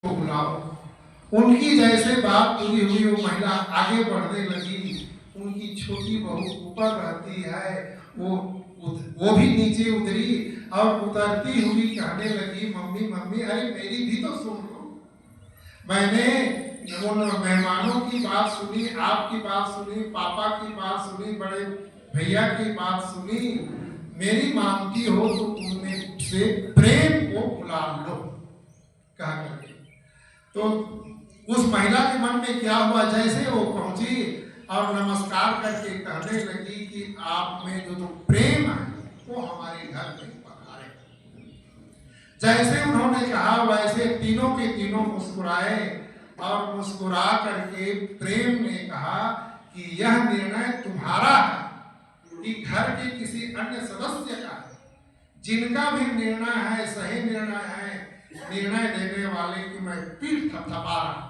को बुलाओ। उनकी जैसे बात पूरी हुई वो महिला आगे बढ़ने लगी। उनकी छोटी बहू ऊपर रहती है, वो भी नीचे उतरी और उतरती हुई कहने लगी, मम्मी मम्मी अरे मेरी भी तो सुन लो। मैंने उन मेहमानों की बात सुनी, आपकी बात सुनी, पापा की बात सुनी, बड़े भैया की बात सुनी। मेरी मानती हो तो उनमें से प्रेम को बुला लो कहा करके। तो उस महिला के मन में क्या हुआ, जैसे वो पहुंची और नमस्कार करके कहने लगी कि आप में जो प्रेम है वो हमारे घर में पधारे। जैसे उन्होंने कहा वैसे तीनों के तीनों मुस्कुराए और मुस्कुरा करके प्रेम ने कहा कि यह निर्णय तुम्हारा है कि घर के किसी अन्य सदस्य का है। जिनका भी निर्णय है सही निर्णय है, निर्णय देने वाले की मैं पीठ थपथपा रहा।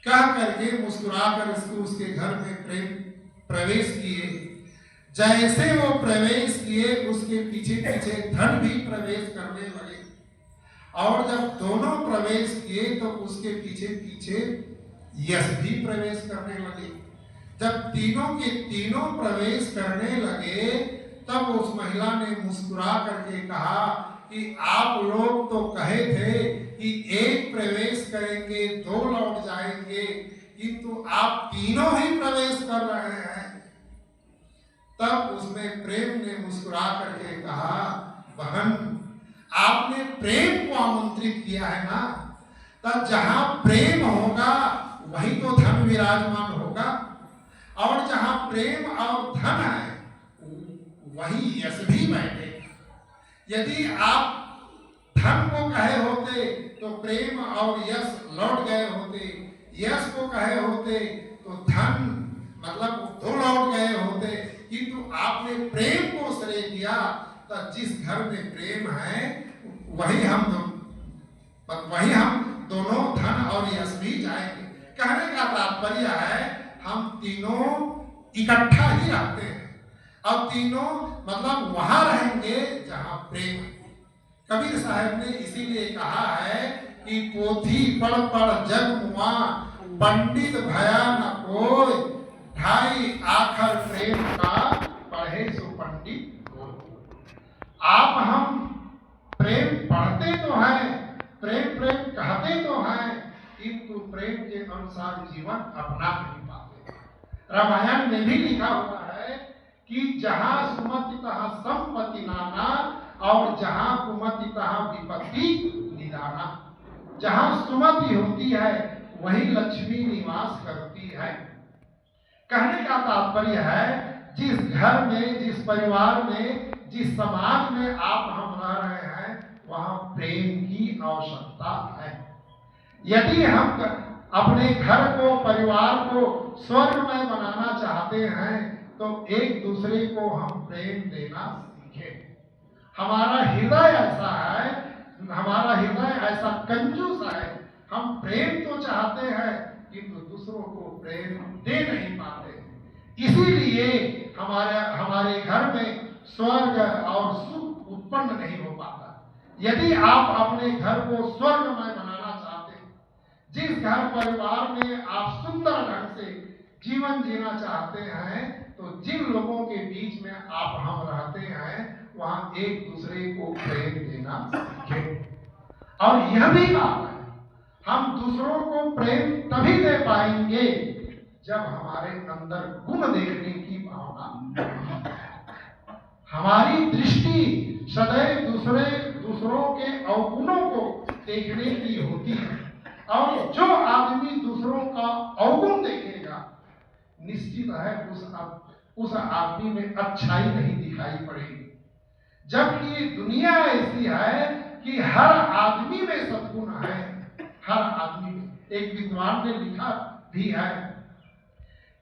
कह करके मुस्कुरा कर उसके घर में प्रेम प्रवेश किए। जैसे वो प्रवेश किए उसके पीछे पीछे धन भी प्रवेश करने लगे और जब दोनों प्रवेश किए तो उसके पीछे पीछे यश भी प्रवेश करने लगे। जब तीनों के तीनों प्रवेश करने लगे तब उस महिला ने मुस्कुरा करके कहा कि आप लोग तो कहे थे कि एक प्रवेश करेंगे दो लौट जाएंगे, किंतु आप तीनों ही प्रवेश कर रहे हैं। तब उसमें प्रेम ने मुस्कुरा करके कहा, बहन आपने प्रेम को आमंत्रित किया है ना, तब जहां प्रेम होगा वहीं तो धन विराजमान होगा और जहां प्रेम और धन है वहीं यश भी बैठेगा। यदि आप धन को कहे होते तो प्रेम और यश लौट गए होते, यश को कहे होते तो धन मतलब दो लौट गए होते, किंतु आपने प्रेम को श्रेय दिया। तो जिस घर में प्रेम है वही हम दोनों धन और यश भी जाएंगे। कहने का तात्पर्य है हम तीनों इकट्ठा ही रहते हैं और तीनों मतलब वहां रहेंगे जहां प्रेम है। कबीर साहब ने इसीलिए कहा है कि पोथी पढ़ पढ़ जग मुआ, पंडित भया न कोई, ढाई आखर प्रेम का पढ़े सो पंडित कोई। आप हम प्रेम पढ़ते तो हैं, प्रेम प्रेम कहते तो हैं, किंतु प्रेम के अनुसार जीवन अपना नहीं पाते। रामायण में भी लिखा हुआ है कि जहां सुमति तहां संपत्ति नाना और जहां कुमति तहां विपत्ति निदाना। जहां सुमति होती है वहीं लक्ष्मी निवास करती है। कहने का तात्पर्य है जिस घर में, जिस परिवार में, जिस समाज में आप हम रह रहे हैं वहां प्रेम की आवश्यकता है। यदि हम अपने घर को, परिवार को स्वर्गमय बनाना चाहते हैं तो एक दूसरे को हम प्रेम देना सीखें। हमारा हृदय ऐसा है, हमारा हृदय ऐसा कंजूस है, हम प्रेम तो चाहते हैं किंतु दूसरों को प्रेम दे नहीं पाते। इसीलिए हमारे घर में स्वर्ग और सुख उत्पन्न नहीं हो पाता। यदि आप अपने घर को स्वर्गमय बनाना चाहते हैं, जिस घर परिवार में आप सुंदर ढंग से जीवन जीना चाहते हैं, तो जिन लोगों के बीच में आप हम रहते हैं वहां एक दूसरे को प्रेम देना सीखें। और यह भी बात है हम दूसरों को प्रेम तभी दे पाएंगे जब हमारे अंदर गुण देखने की भावना, हमारी दृष्टि सदैव दूसरों के अवगुणों को देखने की होती है। और जो आदमी दूसरों का अवगुण देखेगा निश्चित है उस आदमी में अच्छाई नहीं दिखाई पड़ेगी। जबकि दुनिया ऐसी है कि हर आदमी में सद्गुण है, हर आदमी में। एक विद्वान ने लिखा भी है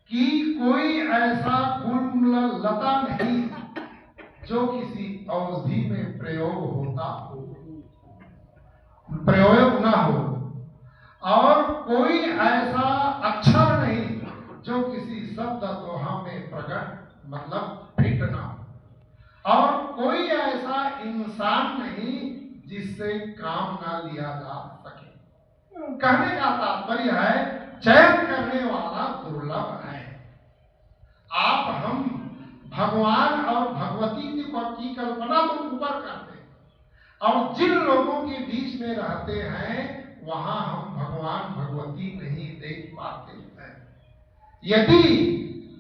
कि कोई ऐसा गुण लता नहीं जो किसी औषधि में प्रयोग न हो, और कोई ऐसा अक्षर नहीं जो किसी शब्द दोहा में प्रकट मतलब फिट ना हो, और कोई ऐसा इंसान नहीं जिससे काम ना लिया जा सके। कहने का तात्पर्य है चयन करने वाला दुर्लभ है। आप हम भगवान और भगवती की कल्पना तो ऊपर करते हैं, और जिन लोगों के बीच में रहते हैं वहां हम भगवान भगवती नहीं देख पाते हैं। यदि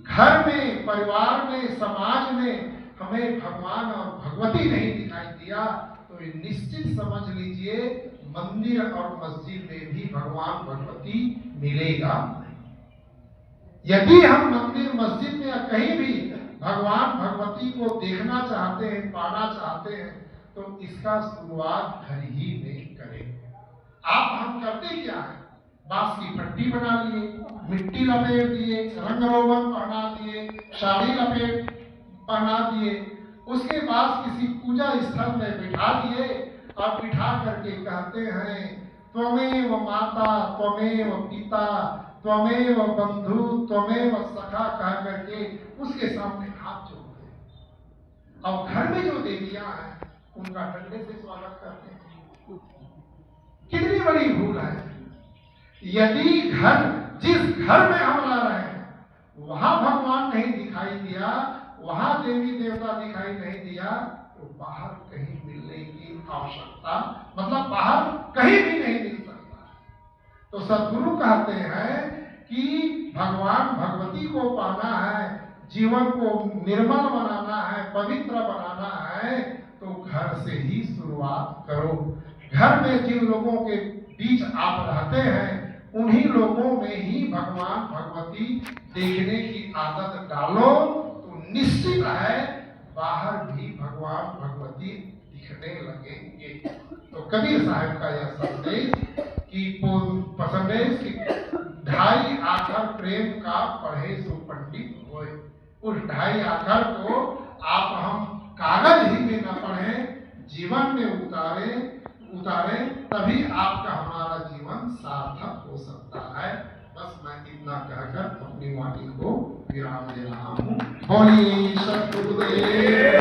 घर में, परिवार में, समाज में हमें भगवान और भगवती नहीं दिखाई दिया तो निश्चित समझ लीजिए मंदिर और मस्जिद में भी भगवान भगवती मिलेगा नहीं। यदि हम मंदिर मस्जिद में या कहीं भी भगवान भगवती को देखना चाहते हैं, पाना चाहते हैं, तो इसका शुरुआत घर ही में करें। आप हम करते क्या है? बांस की पट्टी बना लिए, मिट्टी लपेट दिए, रंग रोगन पहना दिए, साड़ी लपेट पहना दिए, उसके बाद किसी पूजा स्थल में बिठा दिए और बिठा करके कहते हैं त्वमेव माता, त्वमेव पिता, त्वमेव बंधु, त्वमेव सखा, कह करके उसके सामने हाथ जोड़ते हैं। और घर में जो देवियां हैं उनका डंडे से स्वागत करते हैं। कितनी बड़ी भूल है। यदि घर, जिस घर में हम रह रहे हैं वहां भगवान नहीं दिखाई दिया, वहां देवी देवता दिखाई नहीं दिया, तो बाहर कहीं मिलने की आवश्यकता, मतलब बाहर कहीं भी नहीं मिल सकता। तो सद्गुरु कहते हैं कि भगवान भगवती को पाना है, जीवन को निर्मल बनाना है, पवित्र बनाना है, तो घर से ही शुरुआत करो। घर में जिन लोगों के बीच आप रहते हैं उन्हीं लोगों में ही भगवान भगवती देखने की आदत डालो, तो निश्चित है बाहर भी भगवान भगवती दिखने लगेंगे। तो कबीर साहब का यह संदेश कि ढाई आखर प्रेम का पढ़े सो पंडित होए। उस ढाई आखर को आप हम कागज ही में न पढ़ें, जीवन में उतारें, तभी आपका हमारा जीवन सार्थक हो सकता है। बस मैं इतना कहकर अपनी वाणी को विराम दे रहा हूँ। बोलिए सद्गुरुदेव।